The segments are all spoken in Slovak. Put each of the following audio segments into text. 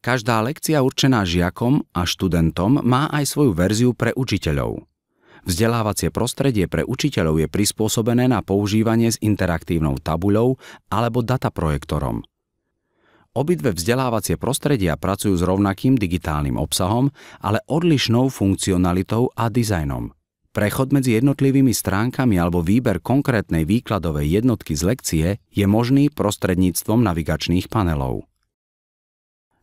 Každá lekcia určená žiakom a študentom má aj svoju verziu pre učiteľov. Vzdelávacie prostredie pre učiteľov je prispôsobené na používanie s interaktívnou tabuľou alebo dataprojektorom. Obidve vzdelávacie prostredia pracujú s rovnakým digitálnym obsahom, ale odlišnou funkcionalitou a dizajnom. Prechod medzi jednotlivými stránkami alebo výber konkrétnej výkladovej jednotky z lekcie je možný prostredníctvom navigačných panelov.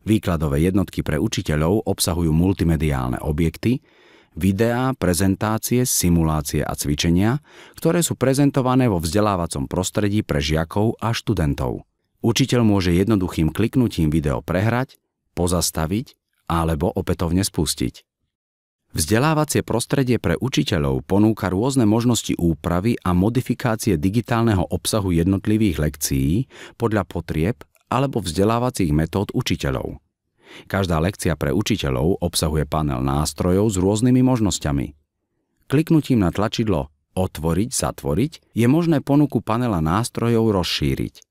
Výkladové jednotky pre učiteľov obsahujú multimediálne objekty, videá, prezentácie, simulácie a cvičenia, ktoré sú prezentované vo vzdelávacom prostredí pre žiakov a študentov. Učiteľ môže jednoduchým kliknutím video prehrať, pozastaviť alebo opätovne spustiť. Vzdelávacie prostredie pre učiteľov ponúka rôzne možnosti úpravy a modifikácie digitálneho obsahu jednotlivých lekcií podľa potrieb alebo vzdelávacích metód učiteľov. Každá lekcia pre učiteľov obsahuje panel nástrojov s rôznymi možnosťami. Kliknutím na tlačidlo Otvoriť, zatvoriť je možné ponuku panela nástrojov rozšíriť.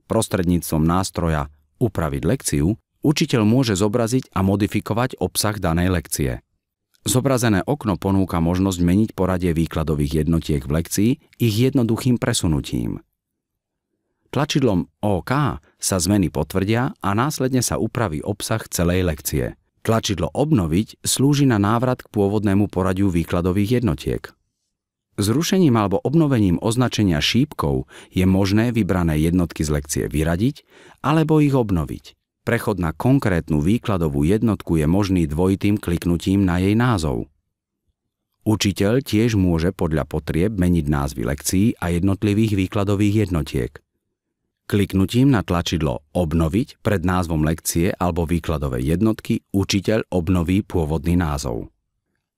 Prostredníctvom nástroja Upraviť lekciu učiteľ môže zobraziť a modifikovať obsah danej lekcie. Zobrazené okno ponúka možnosť meniť poradie výkladových jednotiek v lekcii ich jednoduchým presunutím. Tlačidlom OK sa zmeny potvrdia a následne sa upraví obsah celej lekcie. Tlačidlo Obnoviť slúži na návrat k pôvodnému poradiu výkladových jednotiek. Zrušením alebo obnovením označenia šípkov je možné vybrané jednotky z lekcie vyradiť alebo ich obnoviť. Prechod na konkrétnu výkladovú jednotku je možný dvojitým kliknutím na jej názov. Učiteľ tiež môže podľa potrieb meniť názvy lekcií a jednotlivých výkladových jednotiek. Kliknutím na tlačidlo Obnoviť pred názvom lekcie alebo výkladovej jednotky učiteľ obnoví pôvodný názov.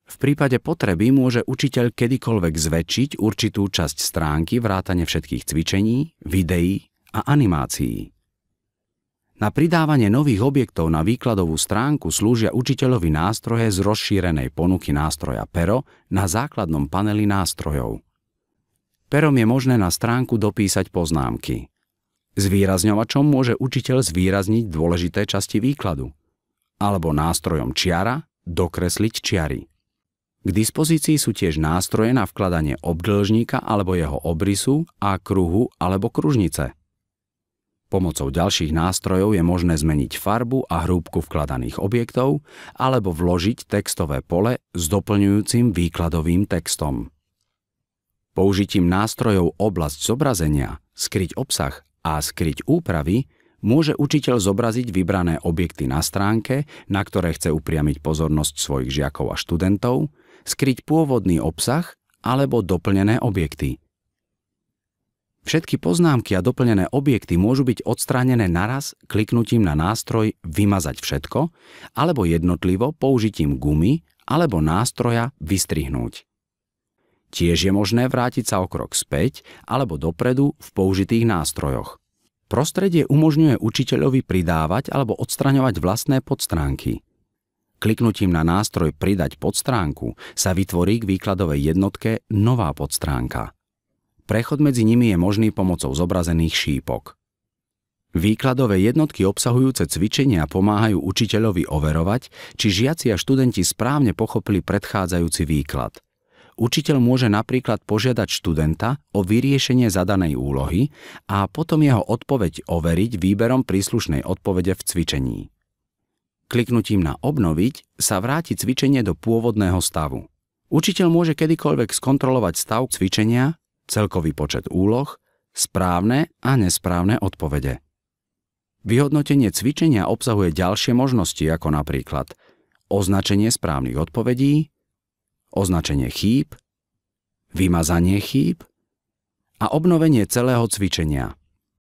V prípade potreby môže učiteľ kedykoľvek zväčšiť určitú časť stránky vrátane všetkých cvičení, videí a animácií. Na pridávanie nových objektov na výkladovú stránku slúžia učiteľovi nástroje z rozšírenej ponuky nástroja Pero na základnom paneli nástrojov. Perom je možné na stránku dopísať poznámky. Zvýrazňovačom môže učiteľ zvýrazniť dôležité časti výkladu. Alebo nástrojom Čiara dokresliť čiary. K dispozícii sú tiež nástroje na vkladanie obdĺžnika alebo jeho obrysu a kruhu alebo kružnice. Pomocou ďalších nástrojov je možné zmeniť farbu a hrúbku vkladaných objektov alebo vložiť textové pole s doplňujúcim výkladovým textom. Použitím nástrojov Oblasť zobrazenia, Skryť obsah a Skryť úpravy môže učiteľ zobraziť vybrané objekty na stránke, na ktoré chce upriamiť pozornosť svojich žiakov a študentov, skryť pôvodný obsah alebo doplnené objekty. Všetky poznámky a doplnené objekty môžu byť odstránené naraz kliknutím na nástroj Vymazať všetko alebo jednotlivo použitím gumy alebo nástroja Vystrihnúť. Tiež je možné vrátiť sa o krok späť alebo dopredu v použitých nástrojoch. Prostredie umožňuje učiteľovi pridávať alebo odstraňovať vlastné podstránky. Kliknutím na nástroj Pridať podstránku sa vytvorí k výkladovej jednotke nová podstránka. Prechod medzi nimi je možný pomocou zobrazených šípok. Výkladové jednotky obsahujúce cvičenia pomáhajú učiteľovi overovať, či žiaci a študenti správne pochopili predchádzajúci výklad. Učiteľ môže napríklad požiadať študenta o vyriešenie zadanej úlohy a potom jeho odpoveď overiť výberom príslušnej odpovede v cvičení. Kliknutím na Obnoviť sa vráti cvičenie do pôvodného stavu. Učiteľ môže kedykoľvek skontrolovať stav cvičenia, celkový počet úloh, správne a nesprávne odpovede. Vyhodnotenie cvičenia obsahuje ďalšie možnosti ako napríklad označenie správnych odpovedí, označenie chýb, vymazanie chýb a obnovenie celého cvičenia.